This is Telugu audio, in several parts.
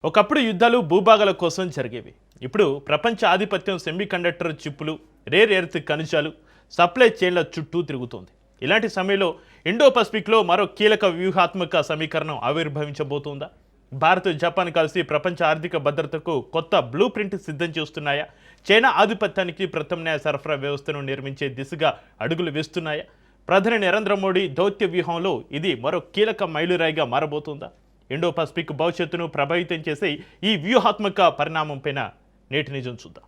ఒకప్పుడు యుద్ధాలు భూభాగాల కోసం జరిగేవి. ఇప్పుడు ప్రపంచ ఆధిపత్యం సెమీకండక్టర్ చిప్పులు, రేర్ ఎర్త్ ఖనిజాలు, సప్లై చైన్ల చుట్టూ తిరుగుతోంది. ఇలాంటి సమయంలో ఇండో పసిఫిక్లో మరో కీలక వ్యూహాత్మక సమీకరణం ఆవిర్భవించబోతోందా? భారత్, జపాన్ కలిసి ప్రపంచ ఆర్థిక భద్రతకు కొత్త బ్లూ ప్రింట్ సిద్ధం చేస్తున్నాయా? చైనా ఆధిపత్యానికి ప్రత్యామ్నాయ సరఫరా వ్యవస్థను నిర్మించే దిశగా అడుగులు వేస్తున్నాయా? ప్రధాని నరేంద్ర మోడీ దౌత్య వ్యూహంలో ఇది మరో కీలక మైలురాయిగా మారబోతోందా? ఇండో పసిఫిక్ భవిష్యత్తును ప్రభావితం చేసే ఈ వ్యూహాత్మక పరిణామంపైన నేటి నిజం చూద్దాం.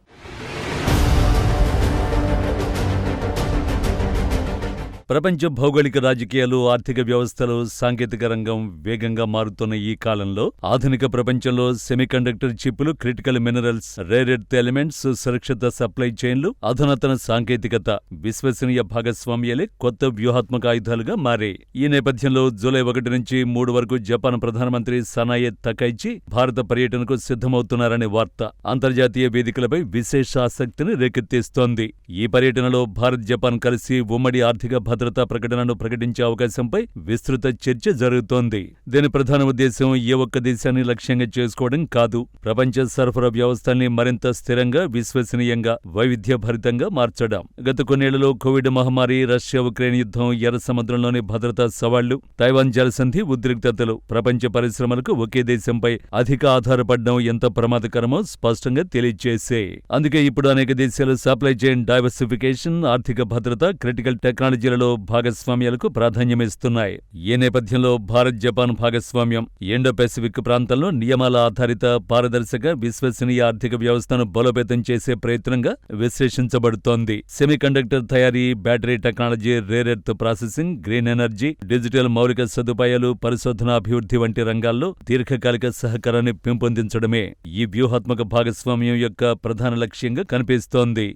ప్రపంచ భౌగోళిక రాజకీయాలు, ఆర్థిక వ్యవస్థలు, సాంకేతిక రంగం వేగంగా మారుతున్న ఈ కాలంలో ఆధునిక ప్రపంచంలో సెమీకండక్టర్ చిప్పులు, critical minerals, rare earth elements, సురక్షిత సప్లై చైన్లు, అధునాతన సాంకేతికత, విశ్వసనీయ భాగస్వామ్యాలే కొత్త వ్యూహాత్మక ఆయుధాలుగా మారాయి. ఈ నేపథ్యంలో జూలై 1 నుంచి 3 వరకు జపాన్ ప్రధానమంత్రి సనాయే తకైచి భారత పర్యటనకు సిద్ధమవుతున్నారనే వార్త అంతర్జాతీయ వేదికలపై విశేష ఆసక్తిని రేకెత్తిస్తోంది. ఈ పర్యటనలో భారత్, జపాన్ కలిసి ఉమ్మడి ఆర్థిక భద్రతా ప్రకటనను ప్రకటించే అవకాశంపై విస్తృత చర్చ జరుగుతోంది. దీని ప్రధాన ఉద్దేశం ఏ ఒక్క దేశాన్ని లక్ష్యంగా చేసుకోవడం కాదు, ప్రపంచ సరఫరా వ్యవస్థల్ని మరింత స్థిరంగా, విశ్వసనీయంగా, వైవిధ్యభరితంగా మార్చడం. గత కొన్నేళ్లలో కోవిడ్ మహమ్మారి, రష్యా ఉక్రెయిన్ యుద్ధం, ఎర్ర సముద్రంలోని భద్రతా సవాళ్లు, తైవాన్ జలసంధి ఉద్రిక్తతలు ప్రపంచ పరిశ్రమలకు ఒకే దేశంపై అధిక ఆధారపడడం ఎంత ప్రమాదకరమో స్పష్టంగా తెలియజేసే. అందుకే ఇప్పుడు అనేక దేశాలు సప్లై చైన్ డైవర్సిఫికేషన్, ఆర్థిక భద్రత, క్రిటికల్ టెక్నాలజీలలో భాగస్వామ్యాలకు ప్రాధాన్యమిస్తున్నాయి. ఈ నేపథ్యంలో భారత్, జపాన్ భాగస్వామ్యం ఇండో పెసిఫిక్ ప్రాంతంలో నియమాల ఆధారిత, పారదర్శక, విశ్వసనీయ ఆర్థిక వ్యవస్థను బలోపేతం చేసే ప్రయత్నంగా విశ్లేషించబడుతోంది. సెమీకండక్టర్ తయారీ, battery technology, rare earth processing, green energy, digital మౌలిక సదుపాయాలు, పరిశోధన, అభివృద్ధి వంటి రంగాల్లో దీర్ఘకాలిక సహకారాన్ని పెంపొందించడమే ఈ వ్యూహాత్మక భాగస్వామ్యం యొక్క ప్రధాన లక్ష్యంగా కనిపిస్తోంది.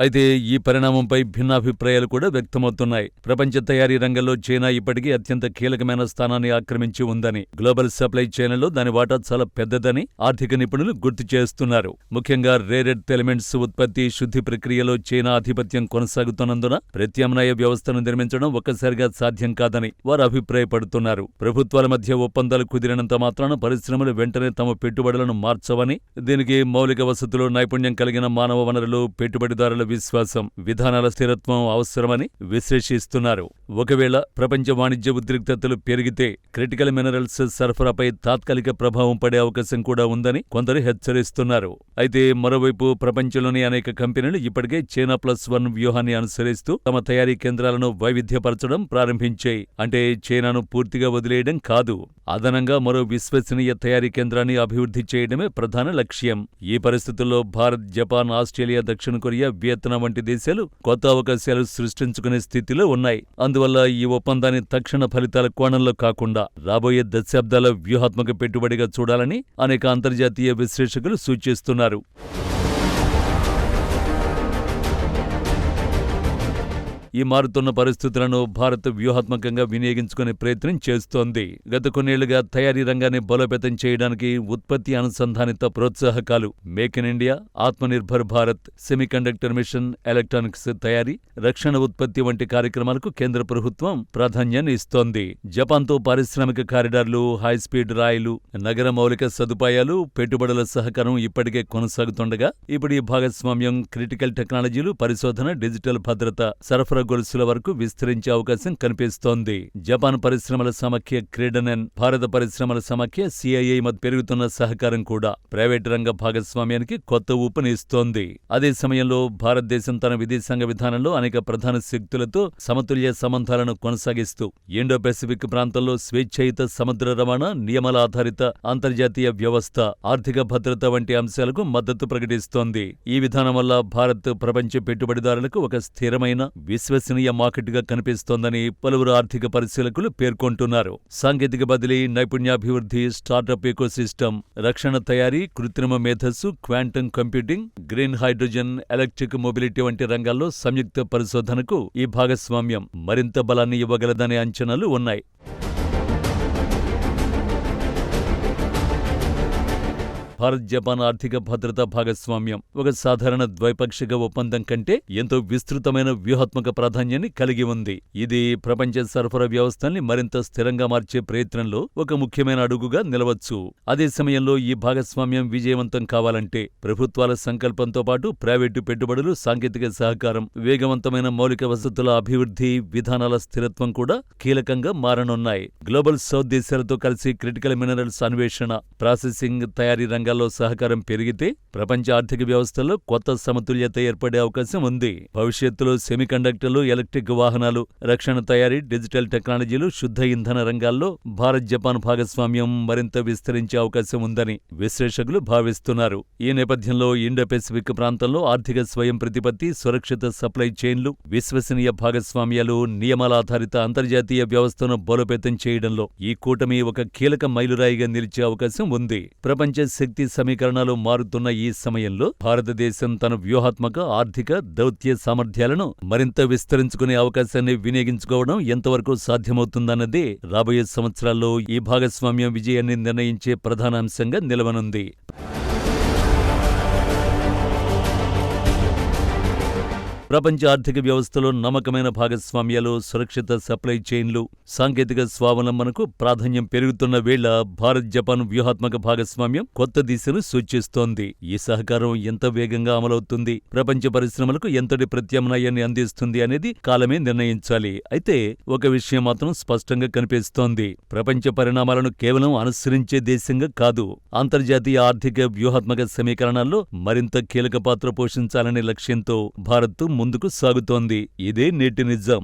అయితే ఈ పరిణామంపై భిన్నాభిప్రాయాలు కూడా వ్యక్తమవుతున్నాయి. ప్రపంచ తయారీ రంగంలో చైనా ఇప్పటికీ అత్యంత కీలకమైన స్థానాన్ని ఆక్రమించి ఉందని, గ్లోబల్ సప్లై చైన్లలో దాని వాటా చాలా పెద్దదని ఆర్థిక నిపుణులు గుర్తు చేస్తున్నారు. ముఖ్యంగా రేర్ ఎర్త్ ఎలిమెంట్స్ ఉత్పత్తి, శుద్ధి ప్రక్రియలో చైనా ఆధిపత్యం కొనసాగుతున్నందున ప్రత్యామ్నాయ వ్యవస్థను నిర్మించడం ఒక్కసారిగా సాధ్యం కాదని వారు అభిప్రాయపడుతున్నారు. ప్రభుత్వాల మధ్య ఒప్పందాలు కుదిరినంత మాత్రాన పరిశ్రమలు వెంటనే తమ పెట్టుబడులను మార్చవని, దీనికి మౌలిక వసతులు, నైపుణ్యం కలిగిన మానవ వనరులు, పెట్టుబడిదారుల విశ్వాసం, విధానాల స్థిరత్వం అవసరమని విశ్లేషిస్తున్నారు. ఒకవేళ ప్రపంచ వాణిజ్య ఉద్రిక్తతలు పెరిగితే క్రిటికల్ మినరల్స్ సరఫరాపై తాత్కాలిక ప్రభావం పడే అవకాశం కూడా ఉందని కొందరు హెచ్చరిస్తున్నారు. అయితే మరోవైపు ప్రపంచంలోని అనేక కంపెనీలు ఇప్పటికే చైనా +1 వ్యూహాన్ని అనుసరిస్తూ తమ తయారీ కేంద్రాలను వైవిధ్యపరచడం ప్రారంభించాయి. అంటే చైనాను పూర్తిగా వదిలేయడం కాదు, అదనంగా మరో విశ్వసనీయ తయారీ కేంద్రాన్ని అభివృద్ధి చేయడమే ప్రధాన లక్ష్యం. ఈ పరిస్థితుల్లో భారత్, జపాన్, ఆస్ట్రేలియా, దక్షిణ కొరియా, వియత్నాం వంటి దేశాలు కొత్త అవకాశాలు సృష్టించుకునే స్థితిలో ఉన్నాయి. అందువల్ల ఈ ఒప్పందాన్ని తక్షణ ఫలితాల కోణంలో కాకుండా రాబోయే దశాబ్దాల వ్యూహాత్మక పెట్టుబడిగా చూడాలని అనేక అంతర్జాతీయ విశ్లేషకులు సూచిస్తున్నారు. ఈ మారుతున్న పరిస్థితులను భారత్ వ్యూహాత్మకంగా వినియోగించుకునే ప్రయత్నం చేస్తోంది. గత కొన్నేళ్లుగా తయారీ రంగాన్ని బలోపేతం చేయడానికి ఉత్పత్తి అనుసంధానిత ప్రోత్సాహకాలు, make in India, Atmanirbhar Bharat, semiconductor machine, electronics తయారీ, రక్షణ ఉత్పత్తి వంటి కార్యక్రమాలకు కేంద్ర ప్రభుత్వం ప్రాధాన్యాన్ని ఇస్తోంది. జపాన్తో పారిశ్రామిక కారిడార్లు, హైస్పీడ్ రైలు, నగర మౌలిక సదుపాయాలు, పెట్టుబడుల సహకారం ఇప్పటికే కొనసాగుతుండగా ఇప్పుడు ఈ భాగస్వామ్యం క్రిటికల్ టెక్నాలజీలు, పరిశోధన, డిజిటల్ భద్రత, సరఫరా గొలుసుల వరకు విస్తరించే అవకాశం కనిపిస్తోంది. జపాన్ పరిశ్రమల సమాఖ్య క్రీడనెన్, భారత పరిశ్రమల సమాఖ్య సిఐఐ మధ్య పెరుగుతున్న సహకారం కూడా ప్రైవేటు రంగ భాగస్వామ్యానికి కొత్త ఊపునిస్తోంది. అదే సమయంలో భారతదేశం తన విదేశాంగ విధానంలో అనేక ప్రధాన శక్తులతో సమతుల్య సంబంధాలను కొనసాగిస్తూ ఇండో పెసిఫిక్ ప్రాంతంలో స్వేచ్ఛాయుత సముద్ర రవాణా, నియమాల ఆధారిత అంతర్జాతీయ వ్యవస్థ, ఆర్థిక భద్రత వంటి అంశాలకు మద్దతు ప్రకటిస్తోంది. ఈ విధానం వల్ల భారత్ ప్రపంచ పెట్టుబడిదారులకు ఒక స్థిరమైన, విశ్వసనీయ మార్కెట్గా కనిపిస్తోందని పలువురు ఆర్థిక పరిశీలకులు పేర్కొంటున్నారు. సాంకేతిక బదిలీ, నైపుణ్యాభివృద్ధి, స్టార్టప్ ఎకోసిస్టమ్, రక్షణ తయారీ, కృత్రిమ మేధస్సు, quantum computing, green hydrogen, electric mobility వంటి రంగాల్లో సంయుక్త పరిశోధనకు ఈ భాగస్వామ్యం మరింత బలాన్ని ఇవ్వగలదనే అంచనాలు ఉన్నాయి. భారత్ జపాన్ ఆర్థిక భద్రతా భాగస్వామ్యం ఒక సాధారణ ద్వైపాక్షిక ఒప్పందం కంటే ఎంతో విస్తృతమైన వ్యూహాత్మక ప్రాధాన్యాన్ని కలిగి ఉంది. ఇది ప్రపంచ సరఫరా వ్యవస్థల్ని మరింత స్థిరంగా మార్చే ప్రయత్నంలో ఒక ముఖ్యమైన అడుగుగా నిలవచ్చు. అదే సమయంలో ఈ భాగస్వామ్యం విజయవంతం కావాలంటే ప్రభుత్వాల సంకల్పంతో పాటు ప్రైవేటు పెట్టుబడులు, సాంకేతిక సహకారం, వేగవంతమైన మౌలిక వసతుల అభివృద్ధి, విధానాల స్థిరత్వం కూడా కీలకంగా మారనున్నాయి. గ్లోబల్ సౌత్ దేశాలతో కలిసి క్రిటికల్ మినరల్స్ అన్వేషణ, ప్రాసెసింగ్, తయారీ రంగాల్లో సహకారం పెరిగితే ప్రపంచ ఆర్థిక వ్యవస్థలో కొత్త సమతుల్యత ఏర్పడే అవకాశం ఉంది. భవిష్యత్తులో సెమీకండక్టర్లు, ఎలక్ట్రిక్ వాహనాలు, రక్షణ తయారీ, డిజిటల్ టెక్నాలజీలు, శుద్ధ ఇంధన రంగాల్లో భారత్ జపాన్ భాగస్వామ్యం మరింత విస్తరించే అవకాశం ఉందని విశ్లేషకులు భావిస్తున్నారు. ఈ నేపథ్యంలో ఇండో పెసిఫిక్ ప్రాంతంలో ఆర్థిక స్వయం ప్రతిపత్తి, సురక్షిత సప్లై చైన్లు, విశ్వసనీయ భాగస్వామ్యాలు, నియమాల ఆధారిత అంతర్జాతీయ వ్యవస్థను బలోపేతం చేయడంలో ఈ కూటమి ఒక కీలక మైలురాయిగా నిలిచే అవకాశం ఉంది. ప్రపంచ శక్తి సమీకరణాలు మారుతున్న ఈ సమయంలో భారతదేశం తన వ్యూహాత్మక, ఆర్థిక, దౌత్య సామర్థ్యాలను మరింత విస్తరించుకునే అవకాశాన్ని వినియోగించుకోవడం ఎంతవరకు సాధ్యమవుతుందన్నదే రాబోయే సంవత్సరాల్లో ఈ భాగస్వామ్యం విజయాన్ని నిర్ణయించే ప్రధాన అంశంగా నిలవనుంది. ప్రపంచ ఆర్థిక వ్యవస్థలో నమ్మకమైన భాగస్వామ్యాలు, సురక్షిత సప్లై చైన్లు, సాంకేతిక స్వావలంబనకు ప్రాధాన్యం పెరుగుతున్న వేళ భారత్ జపాన్ వ్యూహాత్మక భాగస్వామ్యం కొత్త దిశను సూచిస్తోంది. ఈ సహకారం ఎంత వేగంగా అమలవుతుంది, ప్రపంచ పరిశ్రమలకు ఎంతటి ప్రత్యామ్నాయాన్ని అందిస్తుంది అనేది కాలమే నిర్ణయించాలి. అయితే ఒక విషయం మాత్రం స్పష్టంగా కనిపిస్తోంది. ప్రపంచ పరిణామాలను కేవలం అనుసరించే దేశంగా కాదు, అంతర్జాతీయ ఆర్థిక వ్యూహాత్మక సమీకరణాల్లో మరింత కీలక పాత్ర పోషించాలనే లక్ష్యంతో భారత్ ముందుకు సాగుతోంది. ఇదే నేటి నిజం.